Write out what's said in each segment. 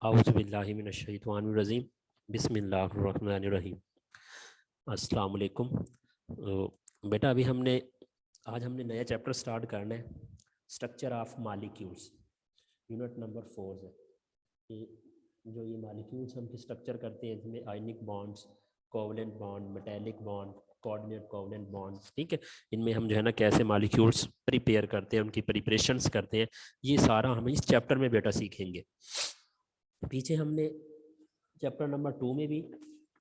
औज़ुबिल्लाहिमिनश्शैतानिर्रजीम बिस्मिल्लाहिर्रहमानिर्रहीम। अस्सलाम वालेकुम। बेटा आज हमने नया चैप्टर स्टार्ट करना है, structure of molecules. Unit number 4 है कि जो ये मॉलिक्यूल्स हम स्ट्रक्चर करते हैं, इसमें आयनिक bonds, covalent bond, metallic bond, coordinate covalent bond, ठीक है। इनमें हम जो है ना कैसे मॉलिक्यूल्स प्रिपेयर करते हैं, उनकी प्रिपरेशंस करते हैं, ये सारा हम इस चैप्टर में बेटा सीखेंगे। पीछे हमने चैप्टर नंबर 2 में भी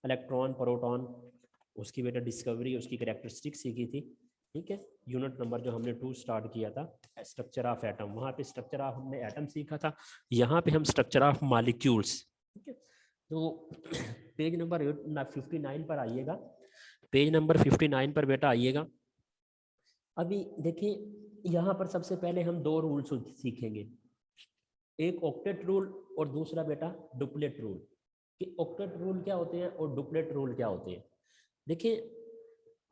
इलेक्ट्रॉन, प्रोटॉन, उसकी बेटा डिस्कवरी, उसकी कैरेक्टरिस्टिक सीखी थी, ठीक है। यूनिट नंबर जो हमने 2 स्टार्ट किया था, स्ट्रक्चर ऑफ एटम, वहाँ पे स्ट्रक्चर ऑफ हमने एटम सीखा था। यहाँ पे हम स्ट्रक्चर ऑफ मॉलिक्यूल्स, ठीक है। तो पेज नंबर 59 पर आइएगा, पेज नंबर 59 पर बेटा आइएगा। अभी देखिए यहाँ पर सबसे पहले हम 2 रूल्स सीखेंगे, एक ऑक्टेट रूल और दूसरा बेटा डुप्लेट रूल। कि ऑक्टेट रूल क्या होते हैं और डुप्लेट रूल क्या होते हैं। देखिए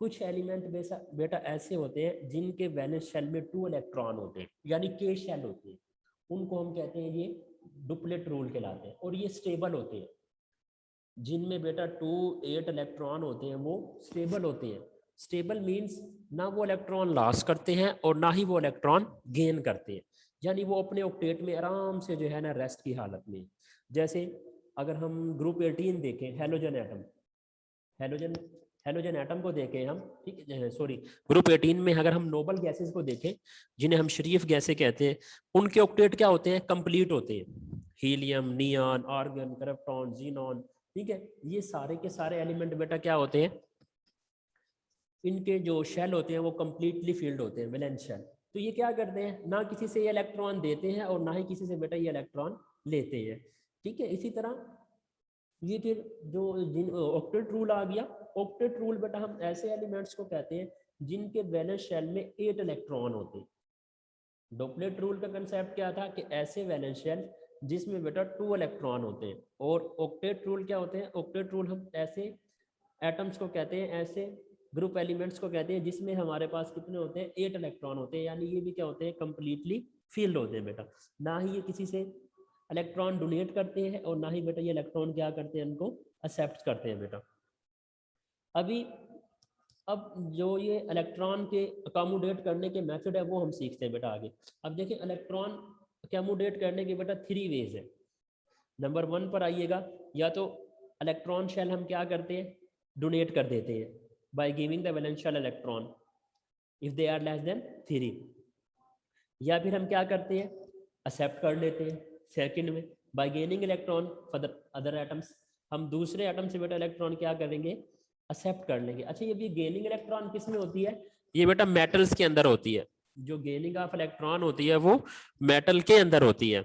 कुछ एलिमेंट बेटा ऐसे होते हैं जिनके वैलेंस शेल में 2 इलेक्ट्रॉन होते हैं, यानी के शेल होते हैं, उनको हम कहते हैं ये डुप्लेट रूल कहलाते हैं। और ये स्टेबल होते हैं, जिनमें बेटा 2, 8 इलेक्ट्रॉन होते हैं, वो स्टेबल होते हैं। स्टेबल मीन्स ना वो इलेक्ट्रॉन लॉस करते हैं और ना ही वो इलेक्ट्रॉन गेन करते हैं, यानी वो अपने ऑक्टेट में आराम से जो है ना रेस्ट की हालत में। जैसे अगर हम ग्रुप 18 देखें, halogen atom, halogen halogen atom को देखें हम, ठीक है, सॉरी, ग्रुप 18 में अगर हम नोबल गैसेस को देखें, जिन्हें हम शरीफ गैसें कहते हैं, उनके ऑक्टेट क्या होते हैं, कंप्लीट होते हैं। Helium, neon, argon, krypton, xenon, ठीक है, ये सारे के सारे एलिमेंट बेटा क्या होते हैं, इनके जो शेल होते हैं वो कंप्लीटली फील्ड होते हैं, वैलेंस शेल। तो ये क्या करते हैं, ना किसी से ये इलेक्ट्रॉन देते हैं और ना ही किसी से बेटा ये इलेक्ट्रॉन लेते हैं, ठीक है। इसी तरह ये फिर जो ऑक्टेट रूल आ गया। ऑक्टेट रूल बेटा हम ऐसे एलिमेंट्स को कहते हैं जिनके वैलेंस शेल में 8 इलेक्ट्रॉन होते हैं। डुप्लेट रूल का कंसेप्ट क्या था कि ऐसे वैलेंस शेल जिसमें बेटा 2 इलेक्ट्रॉन होते हैं। और ऑक्टेट रूल क्या होते हैं, ऑक्टेट रूल हम ऐसे एटम्स को कहते हैं, ऐसे ग्रुप एलिमेंट्स को कहते हैं जिसमें हमारे पास कितने होते हैं, 8 इलेक्ट्रॉन होते हैं, यानी ये भी क्या होते हैं, कंप्लीटली फील्ड होते हैं बेटा। ना ही ये किसी से इलेक्ट्रॉन डोनेट करते हैं और ना ही बेटा ये इलेक्ट्रॉन क्या करते हैं, इनको एक्सेप्ट करते हैं बेटा। अभी अब जो ये इलेक्ट्रॉन के अकोमोडेट करने के मेथड है वो हम सीखते हैं बेटा आगे। अब देखिए इलेक्ट्रॉन अकोमोडेट करने के बेटा 3 वेज है। नंबर 1 पर आइएगा, या तो इलेक्ट्रॉन शेल हम क्या करते हैं, डोनेट कर देते हैं by giving the valential electron if they are less than 3, या फिर हम क्या करते हैं, एक्सेप्ट कर लेते हैं सेकंड में bye gaining electron for the other atoms. हम दूसरे एटम से बेटा इलेक्ट्रॉन क्या करेंगे, एक्सेप्ट कर लेंगे। अच्छा ये भी गेनिंग इलेक्ट्रॉन किस में होती है, ये बेटा मेटल्स के अंदर होती है। जो गेनिंग ऑफ इलेक्ट्रॉन होती है वो मेटल के अंदर होती है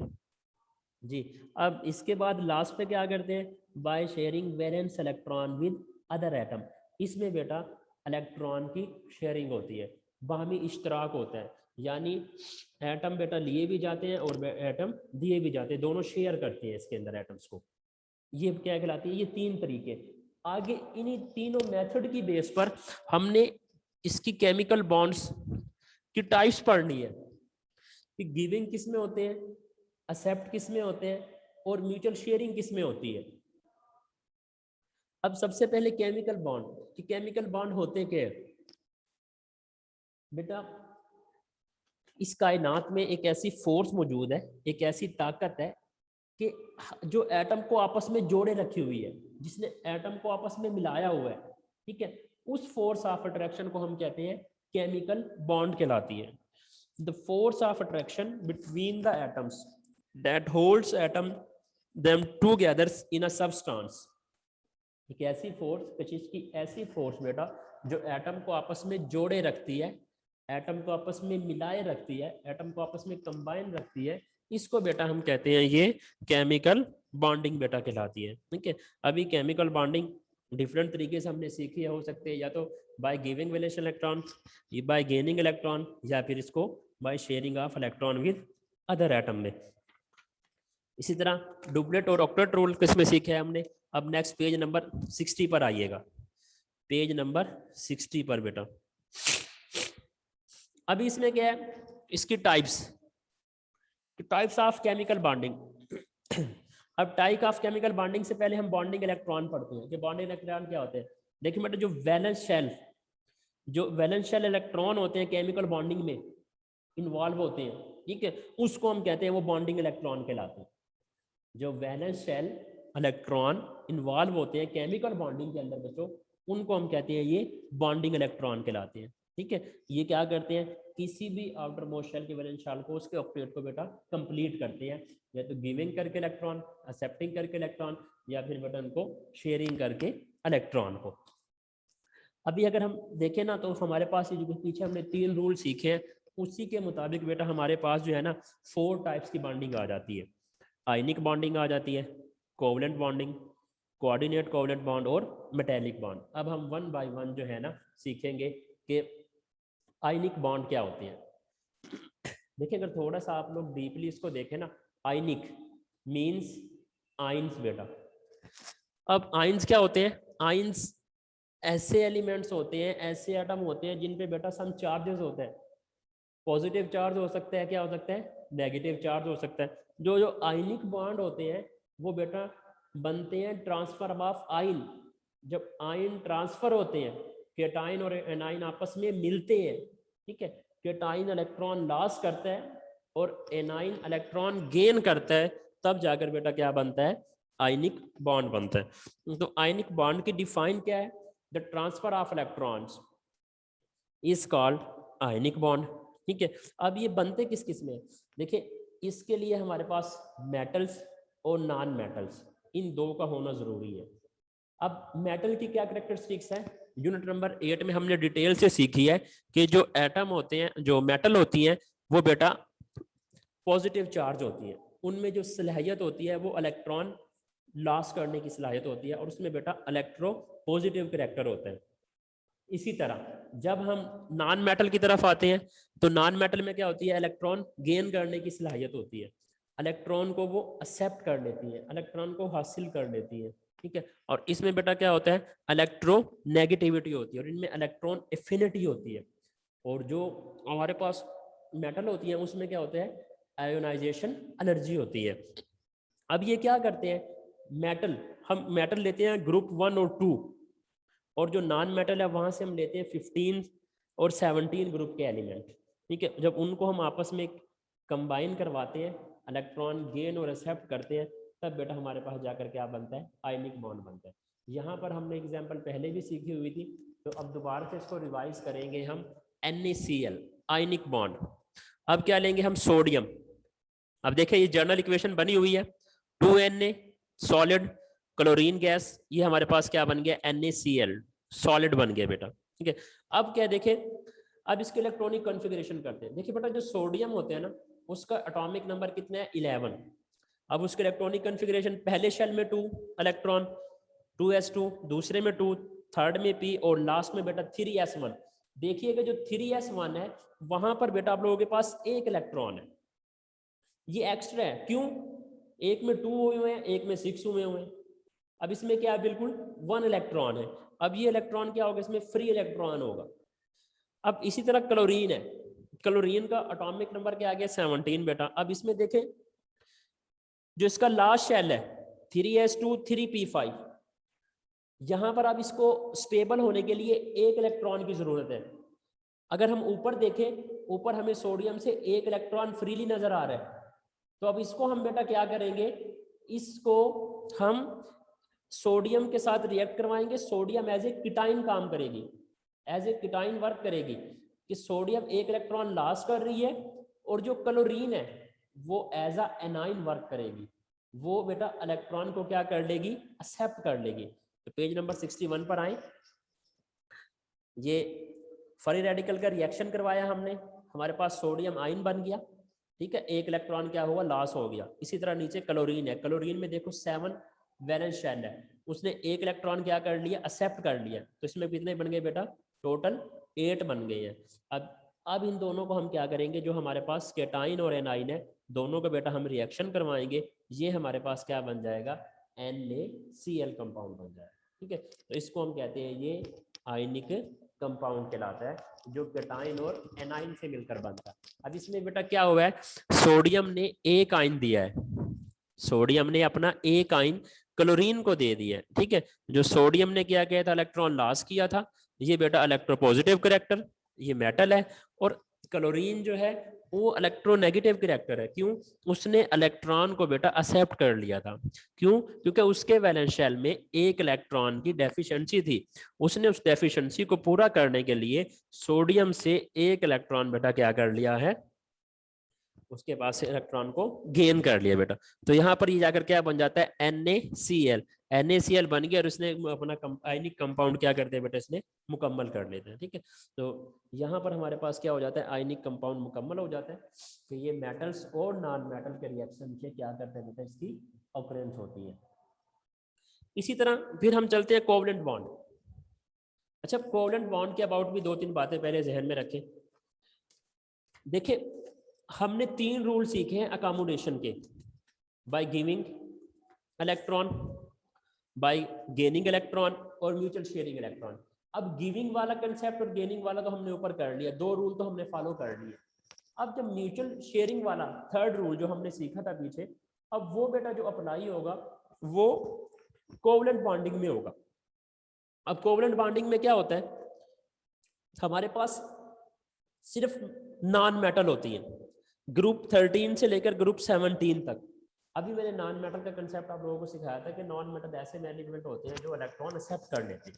जी। अब इसके बाद लास्ट पे क्या करते हैं, by sharing valence electron with other atom. इसमें बेटा इलेक्ट्रॉन की शेयरिंग होती है, बाहमी इश्तराक होता है, यानी एटम बेटा लिए भी जाते हैं और एटम दिए भी जाते हैं, दोनों शेयर करते हैं इसके अंदर एटम्स को। ये क्या कहलाती है, ये 3 तरीके। आगे इन्हीं तीनों मेथड की बेस पर हमने इसकी केमिकल बॉन्ड्स की टाइप्स पढ़नी है कि गिविंग किस में होते हैं, एक्सेप्ट किस में होते हैं और म्यूचुअल शेयरिंग किस में होती है। अब सबसे पहले केमिकल बॉन्ड, कि केमिकल बॉन्ड होते क्या है बेटा। इस कायनात में एक ऐसी फोर्स मौजूद है, एक ऐसी ताकत है कि जो एटम को आपस में जोड़े रखी हुई है, जिसने एटम को आपस में मिलाया हुआ है, ठीक है। उस फोर्स ऑफ अट्रैक्शन को हम कहते हैं केमिकल बॉन्ड कहलाती है। The force of attraction between the atoms that holds atom them together in a substance. एक ऐसी फोर्स, की ऐसी फोर्स बेटा जो एटम को आपस में जोड़े रखती है, एटम को आपस में मिलाए रखती है, एटम को आपस में कंबाइन रखती है, इसको बेटा हम कहते हैं ये केमिकल बॉन्डिंग बेटा कहलाती है, ठीक है। अभी केमिकल बॉन्डिंग डिफरेंट तरीके से हमने सीखी हो सकते हैं, या तो by giving valence electron, bye gaining electron, या फिर इसको by sharing of electron with other atom में। इसी तरह डुप्लेट और ऑक्टेट रूल किसमें सीखे हैं हमने। अब नेक्स्ट पेज नंबर 60 पर आइएगा, पेज नंबर 60 पर बेटा। अभी इसमें क्या है, इसकी टाइप्स ऑफ केमिकल बॉन्डिंग। अब टाइप ऑफ केमिकल बॉन्डिंग से पहले हम बॉन्डिंग इलेक्ट्रॉन पढ़ते हैं कि बॉन्डिंग इलेक्ट्रॉन क्या होते हैं। देखिए बेटा, जो वैलेंस शेल इलेक्ट्रॉन होते हैं केमिकल बॉन्डिंग में इन्वॉल्व होते हैं, ठीक है, उसको हम कहते हैं वो बॉन्डिंग इलेक्ट्रॉन कहलाते हैं। जो वैलेंस शेल इलेक्ट्रॉन इन्वॉल्व होते हैं केमिकल बॉन्डिंग के अंदर बच्चों, उनको हम कहते हैं ये बॉन्डिंग इलेक्ट्रॉन कहलाते हैं, ठीक है। ये क्या करते हैं, किसी भी आउटर मोस्ट शेल की वैलेंस शेल को, उसके ऑक्टेट को बेटा कंप्लीट करते हैं, या तो गिविंग करके इलेक्ट्रॉन, एक्सेप्टिंग करके इलेक्ट्रॉन, या फिर बेटा उनको शेयरिंग करके इलेक्ट्रॉन को। अभी अगर हम देखें ना, तो हमारे पास ये जो पीछे हमने 3 रूल सीखे हैं, उसी के मुताबिक बेटा हमारे पास जो है ना 4 टाइप्स की बॉन्डिंग आ जाती है। आयनिक बॉन्डिंग आ जाती है, covalent bonding, coordinate covalent bond और मेटेलिक बॉन्ड। अब हम 1 बाय 1 जो है ना सीखेंगे कि आयनिक बॉन्ड क्या होते हैं। देखिए, अगर थोड़ा सा आप लोग डीपली इसको देखें ना, आयनिक मीन्स आयंस बेटा। अब आयंस क्या होते हैं, आयंस ऐसे एलिमेंट्स होते हैं, ऐसे एटम होते हैं जिन पे बेटा सम चार्जेस होते हैं। पॉजिटिव चार्ज हो सकता है, क्या हो सकता है, नेगेटिव चार्ज हो सकता है। जो जो आयनिक बॉन्ड होते हैं वो बेटा बनते हैं ट्रांसफर ऑफ आयन। जब आयन ट्रांसफर होते हैं, केटाइन और एनाइन आपस में मिलते हैं, ठीक है, केटाइन इलेक्ट्रॉन लॉस करता है और एनाइन इलेक्ट्रॉन गेन करता है, तब जाकर बेटा क्या बनता है, आयनिक बॉन्ड बनता है। तो आयनिक बॉन्ड की डिफाइन क्या है, the transfer of electrons is called ionic bond, ठीक है। अब ये बनते किस किस में, देखिए इसके लिए हमारे पास मेटल्स और नॉन मेटल्स, इन दो का होना जरूरी है। अब मेटल की क्या कैरेक्टरिस्टिक्स है, यूनिट नंबर 8 में हमने डिटेल से सीखी है कि जो एटम होते हैं, जो मेटल होती हैं, वो बेटा पॉजिटिव चार्ज होती है, उनमें जो सलाहियत होती है वो इलेक्ट्रॉन लॉस करने की सलाहियत होती है, और उसमें बेटा इलेक्ट्रो पॉजिटिव कैरेक्टर होता है। इसी तरह जब हम नॉन मेटल की तरफ आते हैं, तो नॉन मेटल में क्या होती है, इलेक्ट्रॉन गेन करने की सलाहियत होती है, इलेक्ट्रॉन को वो एक्सेप्ट कर लेती है, इलेक्ट्रॉन को हासिल कर लेती है, ठीक है। और इसमें बेटा क्या होता है, इलेक्ट्रो नेगेटिविटी होती है, और इनमें इलेक्ट्रॉन एफिनिटी होती है। और जो हमारे पास मेटल होती है उसमें क्या होता है, आयोनाइजेशन एनर्जी होती है। अब ये क्या करते हैं, मेटल, हम मेटल लेते हैं ग्रुप 1 और 2, और जो नॉन मेटल है वहां से हम लेते हैं 15 और 17 ग्रुप के एलिमेंट, ठीक है। जब उनको हम आपस में कंबाइन करवाते हैं, इलेक्ट्रॉन गेन और एक्सेप्ट करते हैं, तब बेटा हमारे पास जाकर क्या बनता है, आयनिक बॉन्ड बनता है। यहाँ पर हमने एग्जांपल पहले भी सीखी हुई थी, तो अब दोबारा से इसको रिवाइज करेंगे हम। NaCl ionic bond. अब क्या लेंगे हम, सोडियम। अब देखिए ये जर्नल इक्वेशन बनी हुई है, 2Na सॉलिड, क्लोरीन गैस, ये हमारे पास क्या बन गया, NaCl सॉलिड बन गया बेटा, ठीक है। अब क्या देखें, अब इसके इलेक्ट्रॉनिक कॉन्फ़िगरेशन करते हैं। देखिए बेटा, जो सोडियम होते हैं ना, उसका एटॉमिक नंबर कितना है, 11। अब उसके इलेक्ट्रॉनिक कॉन्फ़िगरेशन, पहले शेल में 2 इलेक्ट्रॉन, 2s2, दूसरे में 2, थर्ड में p, और लास्ट में बेटा 3s1। देखिएगा जो 3s1 है वहां पर बेटा आप लोगों के पास एक इलेक्ट्रॉन है, ये एक्स्ट्रा है, क्यों, एक में 2 हुए हैं, एक में 6 हुए हैं। अब इसमें क्या है, बिल्कुल 1 इलेक्ट्रॉन है। अब ये इलेक्ट्रॉन क्या होगा, इसमें फ्री इलेक्ट्रॉन होगा। अब इसी तरह क्लोरीन है, क्लोरीन का एटॉमिक नंबर क्या आ गया, 17 बेटा। अब इसमें देखें जो इसका लास्ट शेल है 3s2 3p5, यहां पर अब इसको स्टेबल होने के लिए एक इलेक्ट्रॉन की जरूरत है। अगर हम ऊपर देखें, ऊपर हमें सोडियम से एक इलेक्ट्रॉन फ्रीली नजर आ रहा है, तो अब इसको हम बेटा क्या करेंगे, इसको हम सोडियम के साथ रिएक्ट करवाएंगे। सोडियम एज ए कीटाइन काम करेगी, एज ए कीटाइन वर्क करेगी, कि सोडियम एक इलेक्ट्रॉन लॉस कर रही है, और जो क्लोरीन है वो एज अ एनाइन वर्क करेगी, वो बेटा इलेक्ट्रॉन को क्या कर लेगी, एक्सेप्ट कर लेगी। तो पेज नंबर 61 पर आए, ये फ्री रेडिकल का रिएक्शन करवाया हमने, हमारे पास सोडियम आयन बन गया, ठीक है, एक इलेक्ट्रॉन क्या हुआ, लॉस हो गया। इसी तरह नीचे क्लोरीन है, क्लोरीन में देखो 7 वैलेंस शेल है, उसने एक इलेक्ट्रॉन क्या कर लिया, एक्सेप्ट कर लिया, तो इसमें कितने बन गए बेटा, टोटल 8 बन गए हैं। अब इन दोनों को हम क्या करेंगे, जो हमारे पास केटाइन और एनाइन है, दोनों का बेटा हम रिएक्शन करवाएंगे, ये हमारे पास क्या बन जाएगा, NaCl कंपाउंड बन जाएगा, ठीक है। तो इसको हम कहते हैं ये आयनिक कंपाउंड कहलाता है, जो केटाइन और एनाइन से मिलकर बनता है। अब इसमें बेटा क्या हुआ है, सोडियम ने एक आयन दिया है, सोडियम ने अपना एक आइन क्लोरीन को दे दिया है, ठीक है। जो सोडियम ने क्या किया था, इलेक्ट्रॉन लॉस किया था, ये बेटा इलेक्ट्रोपॉजिटिव करैक्टर, ये मेटल है। और क्लोरीन जो है वो इलेक्ट्रोनेगेटिव करैक्टर है। क्यों? उसने इलेक्ट्रॉन को बेटा एक्सेप्ट कर लिया था। क्यों? क्योंकि उसके वैलेंस शेल में एक इलेक्ट्रॉन की डेफिशिएंसी थी। उसने उस डेफिशिएंसी को पूरा करने के लिए सोडियम से एक इलेक्ट्रॉन बेटा क्या कर लिया है, उसके पास से इलेक्ट्रॉन को गेन कर लिया बेटा। तो यहाँ पर ये जाकर क्या बन जाता है, NaCl। NaCl बन गया और उसने अपना आयनिक कंपाउंड क्या करते हैं बेटा, इसने मुकम्मल कर लेते हैं, ठीक है। तो यहाँ पर हमारे पास क्या हो जाता है, आयनिक कंपाउंड मुकम्मल हो जाता है कि ये मेटल्स और नॉन मेटल के रिएक्शन से क्या करते हैं बेटा, इसकी ऑकरेंस होती है। इसी तरह फिर हम चलते हैं कोवलेंट बॉन्ड। अच्छा, कोवलेंट बॉन्ड के अबाउट भी दो तीन बातें पहले जहन में रखें। देखिए, हमने 3 रूल सीखे हैं अकोमोडेशन के, by giving electron, bye gaining electron और म्यूचुअल शेयरिंग इलेक्ट्रॉन। अब गिविंग वाला कंसेप्ट और गेनिंग वाला तो हमने ऊपर कर लिया, 2 रूल तो हमने फॉलो कर लिए। अब जब म्यूचुअल शेयरिंग वाला 3rd रूल जो हमने सीखा था पीछे, अब वो बेटा जो अप्लाई होगा वो कोवलेंट बॉन्डिंग में होगा। अब कोवलेंट बॉन्डिंग में क्या होता है, हमारे पास सिर्फ नॉन मेटल होती है, ग्रुप 13 से लेकर ग्रुप 17 तक। अभी मैंने नॉन मेटल का कंसेप्ट आप लोगों को सिखाया था कि नॉन मेटल ऐसे एलिमेंट होते हैं जो इलेक्ट्रॉन एक्सेप्ट कर लेते हैं,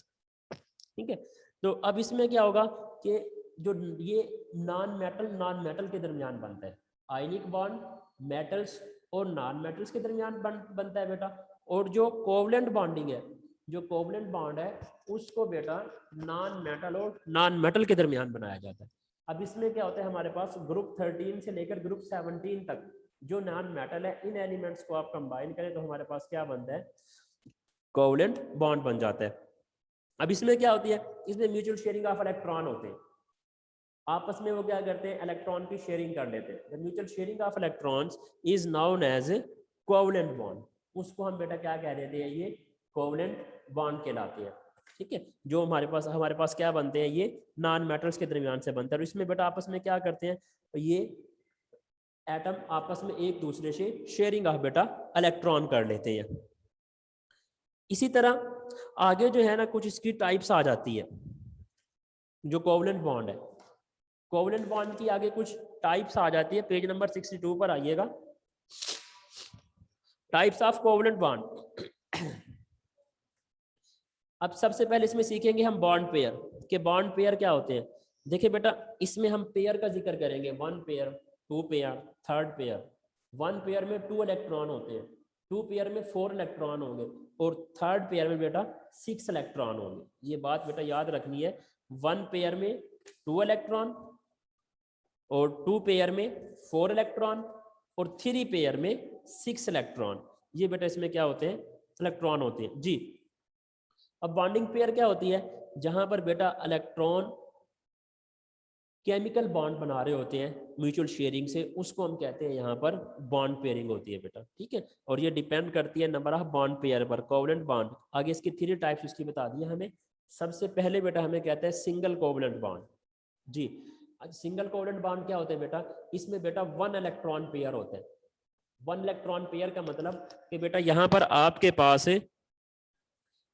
ठीक है। तो अब इसमें क्या होगा कि जो ये नॉन मेटल के दरमियान बनता है, आयनिक बॉन्ड मेटल्स और नॉन मेटल्स के दरमियान बनता है बेटा। और जो कोवलेंट बॉन्डिंग है, जो कोवलेंट बॉन्ड है उसको बेटा नॉन मेटल और नॉन मेटल के दरमियान बनाया जाता है। अब इसमें क्या होता है, हमारे पास ग्रुप 13 से लेकर ग्रुप 17 तक जो नॉन मेटल है, इन एलिमेंट्स को आप कंबाइन करें तो हमारे पास क्या बनता है, कोवलेंट बॉन्ड बन जाता है। अब इसमें क्या होती है, इसमें म्यूचुअल शेयरिंग ऑफ इलेक्ट्रॉन होते हैं, आपस में वो क्या करते हैं, इलेक्ट्रॉन की शेयरिंग कर लेते हैं। Mutual sharing of electrons is known as covalent bond. उसको हम बेटा क्या कह देते हैं, ये कोवलेंट बॉन्ड कहलाते हैं, ठीक है। जो हमारे पास क्या बनते हैं, ये नॉन मेटल्स के दरमियान से बनता है। और इसमें बेटा आपस में क्या करते हैं, ये एटम आपस में एक दूसरे से शेयरिंग ऑफ बेटा इलेक्ट्रॉन कर लेते हैं। इसी तरह आगे जो है ना, कुछ इसकी टाइप्स आ जाती है जो कोवलेंट बॉन्ड है। कोवलेंट बॉन्ड की आगे कुछ टाइप्स आ जाती है, पेज नंबर 62 पर आइएगा, टाइप्स ऑफ कोवलेंट बॉन्ड। अब सबसे पहले इसमें सीखेंगे हम बॉन्ड पेयर के बॉन्ड पेयर क्या होते हैं। देखिए बेटा, इसमें हम पेयर का जिक्र करेंगे, 1 pair, 2 pair, 3rd pair. 1 pair में 2 इलेक्ट्रॉन होते हैं, 2 पेयर में 4 इलेक्ट्रॉन होंगे और 3rd पेयर में बेटा 6 इलेक्ट्रॉन होंगे। ये बात बेटा याद रखनी है, 1 पेयर में 2 इलेक्ट्रॉन और 2 पेयर में 4 इलेक्ट्रॉन और 3 पेयर में 6 इलेक्ट्रॉन। ये बेटा इसमें क्या होते हैं, इलेक्ट्रॉन होते हैं जी। अब बॉन्डिंग पेयर क्या होती है, जहां पर बेटा इलेक्ट्रॉन केमिकल बॉन्ड बना रहे होते हैं म्यूचुअल शेयरिंग से, उसको हम कहते हैं यहाँ पर बॉन्ड पेयरिंग होती है बेटा, ठीक है। और ये डिपेंड करती है नंबर ऑफ बॉन्ड पेयर पर, कोवलेंट बॉन्ड। आगे इसकी 3 टाइप्स उसकी बता दी हमें। सबसे पहले बेटा हमें कहते हैं सिंगल कोवलेंट बॉन्ड जी। सिंगल कोवलेंट बॉन्ड क्या होते हैं बेटा, इसमें बेटा 1 इलेक्ट्रॉन पेयर होते हैं। 1 इलेक्ट्रॉन पेयर का मतलब कि बेटा यहाँ पर आपके पास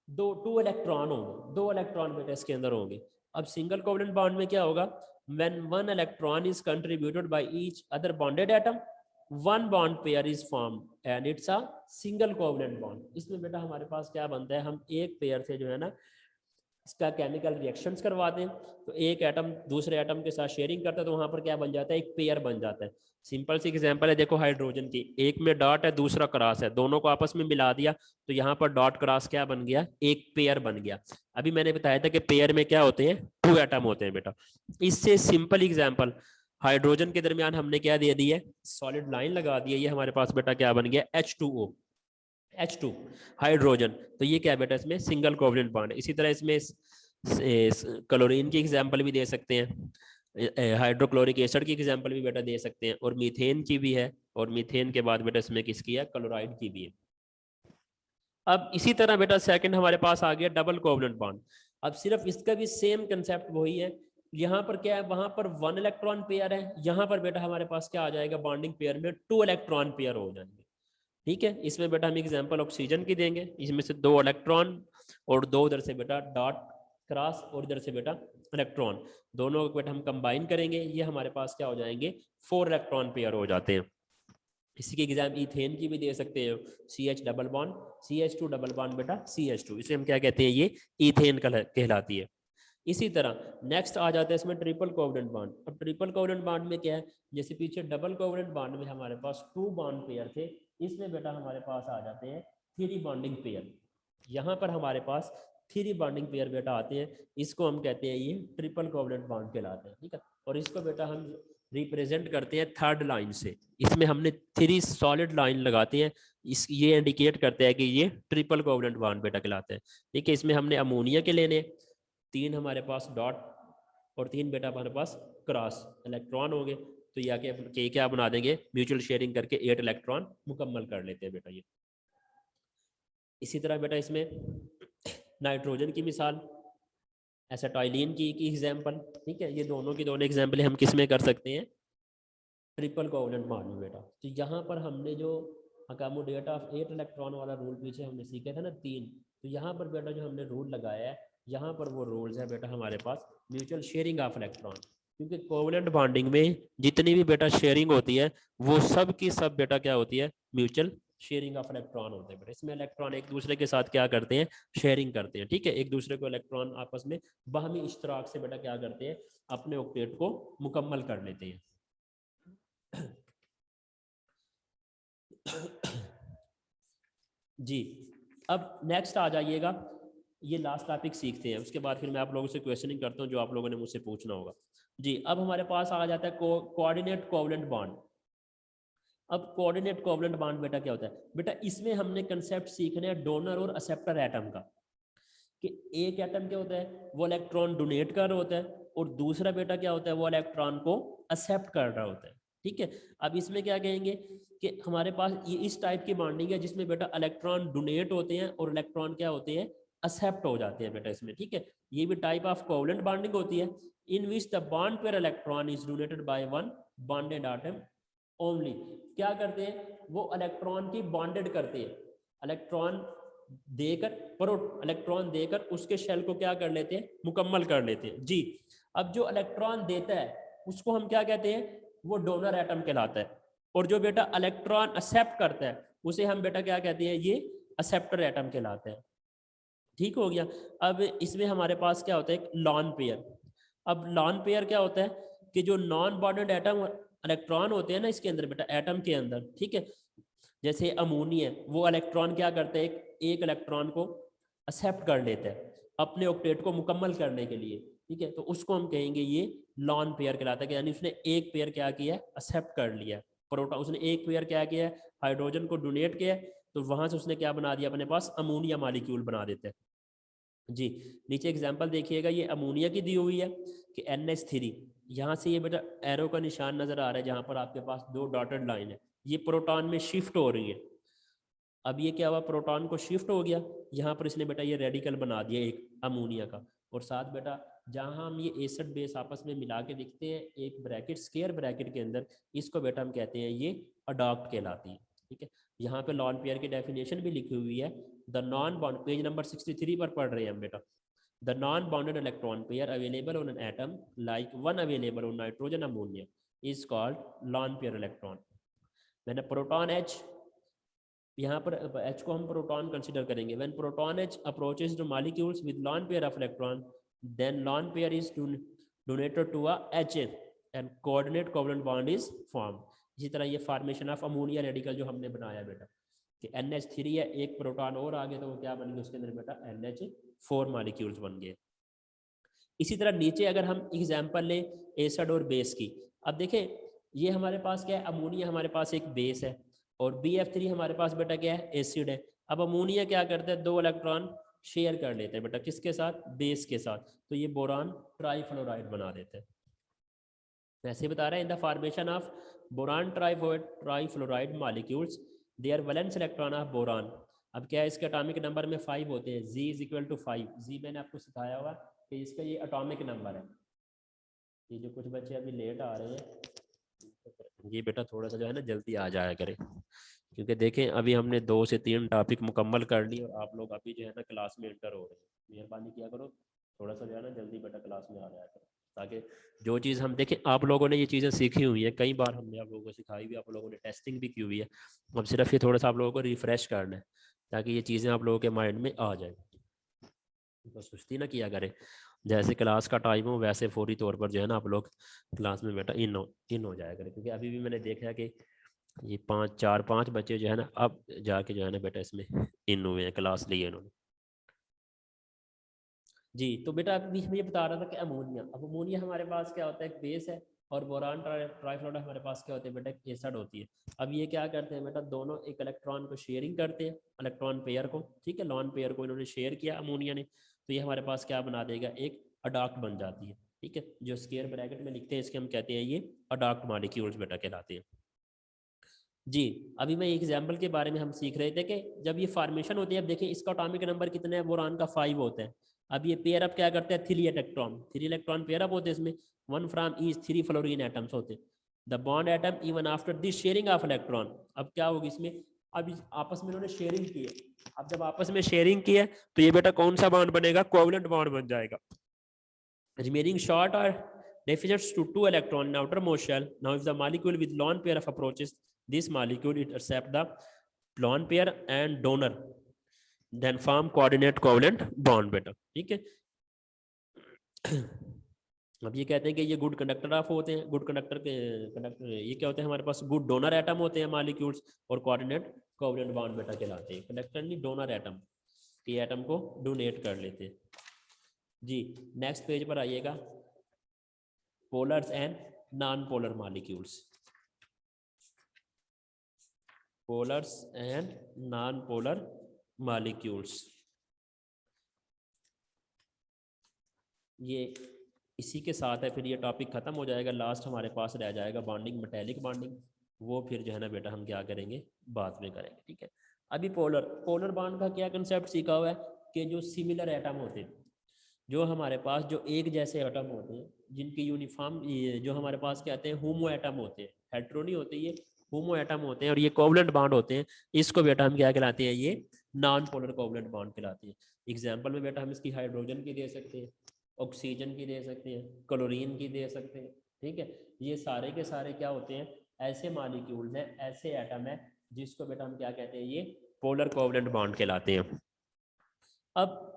दो इलेक्ट्रॉन होंगे, 2 इलेक्ट्रॉन बेटा इसके अंदर होंगे। अब सिंगल कोवलेंट बॉन्ड में क्या होगा, when 1 electron is contributed by each other bonded atom, 1 bond pair is formed and it's a single covalent bond। इसमें बेटा हमारे पास क्या बनता है, हम एक पेयर से जो है ना इसका केमिकल रिएक्शंस करवाते हैं, तो एक एटम दूसरे एटम के साथ शेयरिंग करता है तो वहां पर क्या बन जाता है, एक पेयर बन जाता है। सिंपल सी एग्जांपल है, देखो हाइड्रोजन की, एक में डॉट है दूसरा क्रॉस है, दोनों को आपस में मिला दिया तो यहाँ पर डॉट क्रॉस क्या बन गया, एक पेयर बन गया। अभी मैंने बताया था कि पेयर में क्या होते हैं, 2 एटम होते हैं बेटा। इससे सिंपल एग्जाम्पल, हाइड्रोजन के दरमियान हमने क्या दे दी है, सॉलिड लाइन लगा दी है, ये हमारे पास बेटा क्या बन गया, H2O, H2 हाइड्रोजन। तो ये क्या बेटा, इसमें सिंगल कोवलेंट बॉन्ड है। इसी तरह इसमें क्लोरीन की एग्जांपल भी दे सकते हैं, हाइड्रोक्लोरिक एसिड की एग्जांपल भी बेटा दे सकते हैं, और मीथेन की भी है, और मीथेन के बाद बेटा इसमें किसकी है, क्लोराइड की भी है। अब इसी तरह बेटा सेकंड हमारे पास आ गया डबल कोवलेंट बॉन्ड। अब सिर्फ इसका भी सेम कंसेप्ट वही है, यहाँ पर क्या है, वहां पर 1 इलेक्ट्रॉन पेयर है, यहाँ पर बेटा हमारे पास क्या आ जाएगा, बॉन्डिंग पेयर में 2 इलेक्ट्रॉन पेयर हो जाएंगे। ठीक है, इसमें बेटा हम एग्जांपल ऑक्सीजन की देंगे, इसमें से 2 इलेक्ट्रॉन और 2 इधर से बेटा डॉट क्रॉस और इधर से बेटा इलेक्ट्रॉन, दोनों को बेटा हम कंबाइन करेंगे, ये हमारे पास क्या हो जाएंगे 4 इलेक्ट्रॉन पेयर हो जाते हैं। इसी के एग्जाम इथेन की भी दे सकते हो, CH double bond CH2 double bond बेटा CH2, इसे हम क्या कहते हैं, ये इथेन कहलाती है। इसी तरह नेक्स्ट आ जाता है इसमें ट्रिपल कोवलेंट बॉन्ड। अब ट्रिपल कोवलेंट बॉन्ड में क्या है, जैसे पीछे डबल कोवलेंट बॉन्ड में हमारे पास 2 बॉन्ड पेयर थे, इसमें बेटा हमारे पास आ जाते हैं 3 बॉन्डिंग पेयर। यहाँ पर हमारे पास 3 बॉन्डिंग पेयर बेटा आते हैं, इसको हम कहते हैं ये ट्रिपल कोवलेंट बॉन्ड कहलाते हैं। ठीक है, और इसको बेटा हम रिप्रेजेंट करते हैं 3rd लाइन से, इसमें हमने 3 सॉलिड लाइन लगाते हैं, इस ये इंडिकेट करते हैं कि ये ट्रिपल कोवलेंट बॉन्ड बेटा कहलाते हैं। ठीक है, इसमें हमने अमोनिया के लेने 3 हमारे पास डॉट और 3 बेटा हमारे पास क्रॉस इलेक्ट्रॉन होंगे, तो या के क्या बना देंगे, म्यूचुअल शेयरिंग करके 8 इलेक्ट्रॉन मुकम्मल कर लेते हैं बेटा ये। इसी तरह बेटा इसमें नाइट्रोजन की मिसाल, एसिटाइलिन की एग्जांपल। ठीक है, ये दोनों की दोनों एग्जांपल हम किस में कर सकते हैं, ट्रिपल कोवलेंट बॉन्ड में बेटा। तो यहाँ पर हमने जो अकोमोडेट ऑफ 8 इलेक्ट्रॉन वाला रूल पीछे हमने सीखे थे ना 3, तो यहाँ पर बेटा जो हमने रूल लगाया है, यहाँ पर वो रूल्स है बेटा हमारे पास म्यूचुअल शेयरिंग ऑफ इलेक्ट्रॉन, क्योंकि कोवलेंट बॉन्डिंग में जितनी भी बेटा शेयरिंग होती है वो सब की सब बेटा क्या होती है, म्यूचुअल शेयरिंग ऑफ इलेक्ट्रॉन होते हैं बेटा। इसमें इलेक्ट्रॉन एक दूसरे के साथ क्या करते हैं, शेयरिंग करते हैं। ठीक है, एक दूसरे को इलेक्ट्रॉन आपस में बाहमी इश्तराक से बेटा क्या करते हैं, अपने ऑक्टेट को मुकम्मल कर लेते हैं। जी, अब नेक्स्ट आ जाइएगा, ये लास्ट टॉपिक सीखते हैं, उसके बाद फिर मैं आप लोगों से क्वेश्चनिंग करता हूँ जो आप लोगों ने मुझसे पूछना होगा। जी, अब हमारे पास आ जाता है कोऑर्डिनेट कोवलेंट बॉन्ड। अब कोऑर्डिनेट कोवलेंट बॉन्ड बेटा क्या होता है, बेटा इसमें हमने कंसेप्ट सीखने हैं डोनर और एक्सेप्टर एटम का, कि एक एटम क्या होता है, वो इलेक्ट्रॉन डोनेट कर रहा होता है, और दूसरा बेटा क्या होता है, वो इलेक्ट्रॉन को एक्सेप्ट कर रहा होता है। ठीक है, अब इसमें क्या कहेंगे कि हमारे पास ये इस टाइप की बॉन्डिंग है जिसमें बेटा इलेक्ट्रॉन डोनेट होते हैं और इलेक्ट्रॉन क्या होते हैं, एक्सेप्ट हो जाते हैं बेटा इसमें। ठीक है, ये भी टाइप ऑफ कोवलेंट बॉन्डिंग होती है, in which the bond pair electron is donated by one bonded atom only. क्या करते हैं, वो इलेक्ट्रॉन की बॉन्डेड करते हैं, इलेक्ट्रॉन देकर इलेक्ट्रॉन देकर उसके शेल को क्या कर लेते हैं, मुकम्मल कर लेते हैं। जी, अब जो इलेक्ट्रॉन देता है उसको हम क्या कहते हैं, वो डोनर एटम कहलाता है, और जो बेटा इलेक्ट्रॉन एक्सेप्ट करता है उसे हम बेटा क्या कहते हैं, ये एक्सेप्टर एटम कहलाते हैं। ठीक हो गया। अब इसमें हमारे पास क्या होता है, लॉन पेयर। अब लॉन पेयर क्या होता है कि जो नॉन बॉन्डेड एटम इलेक्ट्रॉन होते हैं ना इसके अंदर बेटा, एटम के अंदर, ठीक है, जैसे अमोनिया, वो इलेक्ट्रॉन क्या करते हैं, एक इलेक्ट्रॉन को एक्सेप्ट कर लेते हैं अपने ऑक्टेट को मुकम्मल करने के लिए। ठीक है, तो उसको हम कहेंगे ये लॉन पेयर कहलाता है, यानी उसने एक पेयर क्या किया है, एक्सेप्ट कर लिया। प्रोटॉन, उसने एक पेयर क्या किया है, हाइड्रोजन को डोनेट किया, तो वहां से उसने क्या बना दिया, अपने पास अमोनिया मॉलिक्यूल बना देते हैं। जी, नीचे एग्जांपल देखिएगा, ये अमोनिया की दी हुई है कि NH3, यहाँ से ये बेटा एरो का निशान नजर आ रहा है जहाँ पर आपके पास 2 डॉटेड लाइन है, ये प्रोटॉन में शिफ्ट हो रही है। अब ये क्या हुआ, प्रोटॉन को शिफ्ट हो गया, यहाँ पर इसने बेटा ये रेडिकल बना दिया एक अमोनिया का, और साथ बेटा जहाँ हम ये एसिड बेस आपस में मिला के लिखते हैं एक ब्रैकेट, स्क्वायर ब्रैकेट के अंदर, इसको बेटा हम कहते हैं ये अडॉप्ट कहलाती है। ठीक है, यहाँ पे लॉन पेयर की डेफिनेशन भी लिखी हुई है, the non bond, page number 63 पर पढ़ रहे हैं हम बेटा, the non bonded electron pair available on an atom like one available on nitrogen ammonia is called lone pair electron. मैंने प्रोटॉन H, यहाँ पर H को हम प्रोटॉन कंसिडर करेंगे, when proton H approaches to molecules with lone pair of electron, then lone pair is donated to a H and coordinate covalent bond is form. इसी तरह ये formation of ammonia radical जो हमने बनाया बेटा, कि NH3 है, एक प्रोटॉन और आ गया तो वो क्या बन गया, उसके अंदर बेटा NH4 मॉलिक्यूल्स बन गए। इसी तरह नीचे अगर हम एग्जांपल लें एसिड और बेस की, अब देखें ये हमारे पास क्या है, अमोनिया हमारे पास एक बेस है, और BF3 हमारे पास बेटा क्या है, एसिड है। अब अमोनिया क्या करता है, 2 इलेक्ट्रॉन शेयर कर लेते हैं बेटा, किसके साथ, बेस के साथ, तो ये बोरान ट्राइफ्लोराइड बना देते हैं। वैसे बता रहे हैं, in the formation of boron trifluoride molecules there valence electron of boron. अब क्या है, इसके एटॉमिक नंबर में 5 होते हैं, Z इज इक्वल टू 5। जी मैंने आपको सिखाया हुआ कि इसका ये एटॉमिक नंबर है। ये जो कुछ बच्चे अभी लेट आ रहे हैं ये बेटा थोड़ा सा जो है ना जल्दी आ जाया करे, क्योंकि देखें अभी हमने 2 से 3 टॉपिक मुकम्मल कर लिए और आप लोग अभी जो है ना क्लास में इंटर हो रहे हैं। मेहरबानी किया करो, थोड़ा सा जो है ना जल्दी बेटा क्लास में आ जाया करो, ताकि जो चीज़ हम देखें, आप लोगों ने ये चीज़ें सीखी हुई हैं, कई बार हमने आप लोगों को सिखाई भी, आप लोगों ने टेस्टिंग भी की हुई है। अब सिर्फ ये थोड़ा सा आप लोगों को रिफ़्रेश करना है ताकि ये चीज़ें आप लोगों के माइंड में आ जाए, तो सुस्ती ना किया करें। जैसे क्लास का टाइम हो वैसे फौरी तौर पर जो है ना आप लोग क्लास में बेटा इन हो जाया करें, क्योंकि अभी भी मैंने देखा है कि ये 5 बच्चे जो है ना अब जाके जो है ना बेटा इसमें इन हुए हैं, क्लास लिए इन्होंने। जी तो बेटा अभी मैं ये बता रहा था कि अमोनिया, अब अमोनिया हमारे पास क्या होता है, एक बेस है, और बोरान ट्राइफ्लोराइड हमारे पास क्या होते हैं बेटा, एक एसिड होती है। अब ये क्या करते हैं बेटा, दोनों एक इलेक्ट्रॉन को शेयरिंग करते हैं, इलेक्ट्रॉन पेयर को, ठीक है, लॉन पेयर को इन्होंने शेयर किया अमोनिया ने, तो ये हमारे पास क्या बना देगा, एक अडॉक्ट बन जाती है, ठीक है, जो स्क्वायर ब्रैकेट में लिखते हैं इसके हम कहते हैं ये अडॉक्ट मॉलिक्यूल्स बेटा कहलाते हैं। जी अभी मैं एग्जाम्पल के बारे में हम सीख रहे थे कि जब ये फॉर्मेशन होती है, अब देखिए इसका एटॉमिक नंबर कितना है, बोरान का 5 होता है। अब ये पेयर अप क्या करते हैं, 3 इलेक्ट्रॉन पेयर अप होते हैं इसमें, 1 फ्रॉम ईच 3 फ्लोरीन एटम्स होते हैं। The bond atom even after this sharing of electron, अब क्या होगी इसमें, अब आपस में इन्होंने शेयरिंग की है, अब जब आपस में शेयरिंग की है तो ये बेटा कौन सा बॉन्ड बनेगा, कोवलेंट बॉन्ड बन जाएगा। remaining short or deficits to 2 electron in outermost shell. Now if the molecule with lone pair of approaches this molecule, it intercept the lone pair and donor, then form coordinate covalent bond बेटा, ठीक है। अब ये कहते हैं कि ये good conductor of होते हैं, गुड कंडक्टर ये क्या होते हैं हमारे पास, गुड डोनर एटम होते हैं मॉलिक्यूल्स, और कोऑर्डिनेट कोवलेंट बॉन्ड बेटा कहलाते हैं। कंडक्टर नहीं, डोनर एटम, ये एटम को डोनेट कर लेते हैं। जी नेक्स्ट पेज पर आइएगा, polars and non-polar molecules, polars and non-polar molecules, ये इसी के साथ है, फिर ये टॉपिक खत्म हो जाएगा, लास्ट हमारे पास रह जाएगा बॉन्डिंग, मेटेलिक बॉन्डिंग, वो फिर जो है ना बेटा हम क्या करेंगे, बाद में करेंगे, ठीक है। अभी पोलर बॉन्ड का क्या कंसेप्ट सीखा हुआ है कि जो सिमिलर एटम होते हैं, जो हमारे पास जो एक जैसे एटम होते हैं, जिनकी यूनिफॉर्म जो हमारे पास क्या आते हैं, होमो एटम होते हैं, हेट्रो नहीं होते, ये होमो एटम होते हैं, और ये कोवलेंट बॉन्ड होते हैं, इसको बेटा हम क्या कहलाते हैं, ये नॉन पोलर कोवलेंट बॉन्ड कहलाते हैं। एग्जाम्पल में बेटा हम इसकी हाइड्रोजन की दे सकते हैं, ऑक्सीजन की दे सकते हैं, क्लोरीन की दे सकते हैं, ठीक है। ये सारे के सारे क्या होते हैं, ऐसे मॉलिक्यूल्स हैं, ऐसे एटम है जिसको बेटा हम क्या कहते हैं, ये पोलर कोवलेंट बॉन्ड कहलाते हैं। अब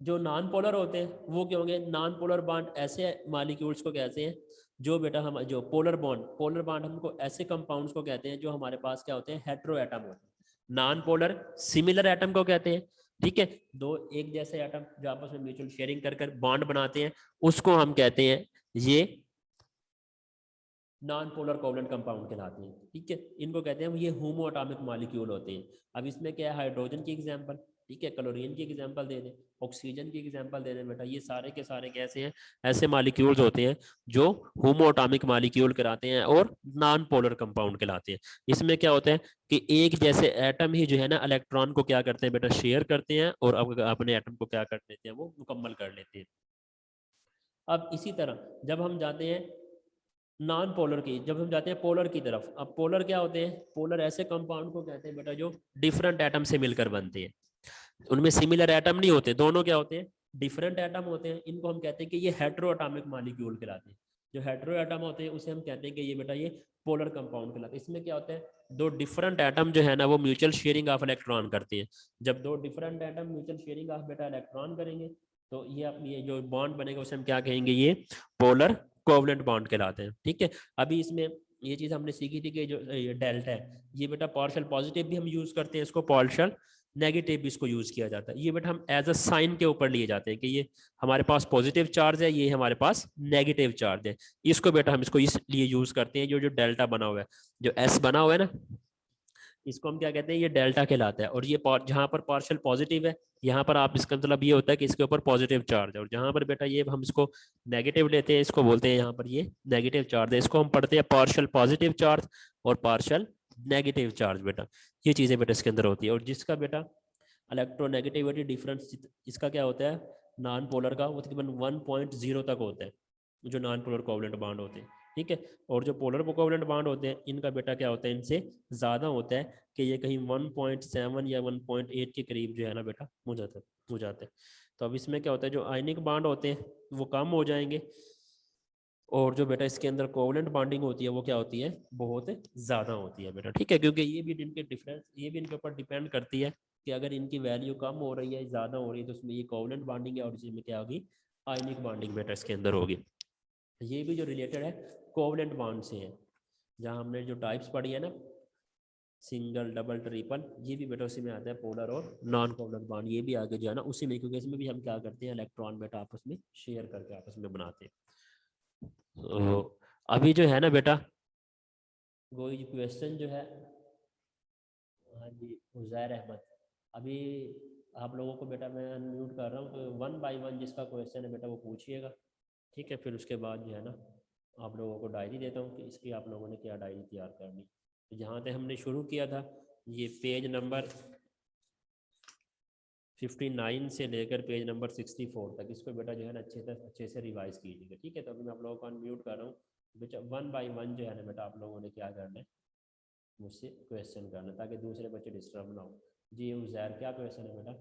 जो नॉन पोलर होते हैं वो क्या होंगे, नॉन पोलर बॉन्ड ऐसे मॉलिक्यूल्स को कहते हैं जो बेटा हम, जो पोलर बॉन्ड हमको ऐसे कंपाउंड्स को कहते हैं जो हमारे पास क्या होते हैं, हेट्रो एटम होते हैं। नॉन पोलर सिमिलर एटम को कहते हैं, ठीक है, दो एक जैसे एटम जो आपस में म्यूचुअल शेयरिंग कर बॉन्ड बनाते हैं, उसको हम कहते हैं ये नॉन पोलर कोवलेंट कंपाउंड कहलाते हैं, ठीक है। इनको कहते हैं ये होमो एटॉमिक मॉलिक्यूल होते हैं। अब इसमें क्या है, हाइड्रोजन की एग्जांपल, ठीक है, क्लोरीन की एग्जांपल दे दें, ऑक्सीजन की एग्जांपल दे दें बेटा, ये सारे के सारे कैसे हैं, ऐसे मॉलिक्यूल्स होते हैं जो होमो एटॉमिक मॉलिक्यूल कहलाते हैं और नॉन पोलर कंपाउंड कहलाते हैं। इसमें क्या होता है कि एक जैसे एटम ही जो है ना इलेक्ट्रॉन को क्या करते हैं बेटा, शेयर करते हैं, और अपने एटम को क्या कर लेते हैं, वो मुकम्मल कर लेते हैं। अब इसी तरह जब हम जाते हैं नॉन पोलर की, जब हम जाते हैं पोलर की तरफ, अब पोलर क्या होते हैं, पोलर ऐसे कंपाउंड को कहते हैं बेटा जो डिफरेंट एटम से मिलकर बनते हैं, उनमें सिमिलर एटम नहीं होते, दोनों क्या होते हैं, डिफरेंट एटम होते हैं। इनको हम कहते हैं कि ये हेट्रो एटॉमिक मॉलिक्यूल कहलाते हैं। जो हेट्रो एटम होते हैं उसे हम कहते हैं कि ये बेटा ये पोलर कंपाउंड कहलाते हैं। इसमें क्या होता है, दो डिफरेंट एटम जो है ना वो म्यूचुअल शेयरिंग ऑफ इलेक्ट्रॉन करते हैं। जब दो different atom mutual sharing of बेटा इलेक्ट्रॉन करेंगे तो ये अपनी ये जो बॉन्ड बनेगा उसे हम क्या कहेंगे, ये पोलर कोवलेंट बॉन्ड कहलाते हैं, ठीक है। अभी इसमें ये चीज हमने सीखी थी कि जो डेल्टा है, ये बेटा पार्शियल पॉजिटिव भी हम यूज करते हैं इसको, पार्शियल नेगेटिव भी इसको यूज किया जाता है। ये बेटा हम एज अ साइन के ऊपर लिए जाते हैं कि ये हमारे पास पॉजिटिव चार्ज है, ये हमारे पास नेगेटिव चार्ज है। इसको बेटा हम इसको इसलिए यूज करते हैं, जो जो डेल्टा बना हुआ है, जो एस बना हुआ है ना, इसको हम क्या कहते हैं, ये डेल्टा कहलाता है। और ये जहां पर पार्शियल पॉजिटिव है, यहाँ पर आप, इसका मतलब ये होता है कि इसके ऊपर पॉजिटिव चार्ज है, और जहां पर बेटा ये हम इसको नेगेटिव लेते हैं, इसको बोलते हैं यहाँ पर ये नेगेटिव चार्ज है। इसको हम पढ़ते हैं पार्शियल पॉजिटिव चार्ज और पार्शियल नेगेटिव चार्ज बेटा, ये चीजें बेटा इसके अंदर होती है। और जिसका बेटा इलेक्ट्रोनेगेटिविटी डिफरेंस इसका क्या होता है, नॉन पोलर का, वो तकरीबन 1.0 तक होता है, जो नॉन पोलर कोवलेंट बॉन्ड होते हैं, ठीक है। और जो पोलर कोवलेंट बॉन्ड होते हैं इनका बेटा क्या होता है, इनसे ज़्यादा होता है कि ये कहीं 1.7 या 1.8 के करीब जो है ना बेटा हो जाते हैं। तो अब इसमें क्या होता है, जो आयनिक बॉन्ड होते हैं वो कम हो जाएंगे, और जो बेटा इसके अंदर कोवलेंट बॉन्डिंग होती है वो क्या होती है, बहुत ज़्यादा होती है बेटा। ठीक है, क्योंकि ये भी इनके डिफरेंस, ये भी इनके ऊपर डिपेंड करती है कि अगर इनकी वैल्यू कम हो रही है ज़्यादा हो रही है तो उसमें ये कोवलेंट बॉन्डिंग है, और इसमें क्या होगी, आयनिक बॉन्डिंग बेटा इसके अंदर होगी। ये भी जो रिलेटेड है कोवलेंट बॉन्ड से है, जहाँ हमने जो टाइप्स पढ़ी है ना, सिंगल डबल ट्रिपल, ये भी बेटा उसी में आता है, पोलर और नॉन कोवलेंट बॉन्ड, ये भी आगे जो है ना उसी में, क्योंकि इसमें भी हम क्या करते हैं, इलेक्ट्रॉन बेटा आपस में शेयर करके आपस में बनाते हैं। तो अभी जो है ना बेटा कोई क्वेश्चन जो है, हाँ जी उज़ैर अहमद, अभी आप लोगों को बेटा मैं अनम्यूट कर रहा हूँ, तो 1 बाय 1 जिसका क्वेश्चन है बेटा वो पूछिएगा। ठीक है, फिर उसके बाद जो है ना आप लोगों को डायरी देता हूँ कि इसकी आप लोगों ने क्या डायरी तैयार करनी। तो जहाँ तक हमने शुरू किया था, ये पेज नंबर 59 से लेकर पेज नंबर 64 तक, इसको बेटा जो है ना अच्छे से रिवाइज कीजिएगा। ठीक है, तो अभी मैं आप लोगों को अनम्यूट कर रहा हूँ बेटा, 1 बाय 1 जो है ना बेटा आप लोगों ने क्या करना है, मुझसे क्वेश्चन करना, ताकि दूसरे बच्चे डिस्टर्ब ना हो। जी उज़ैर, क्या क्वेश्चन है बेटा?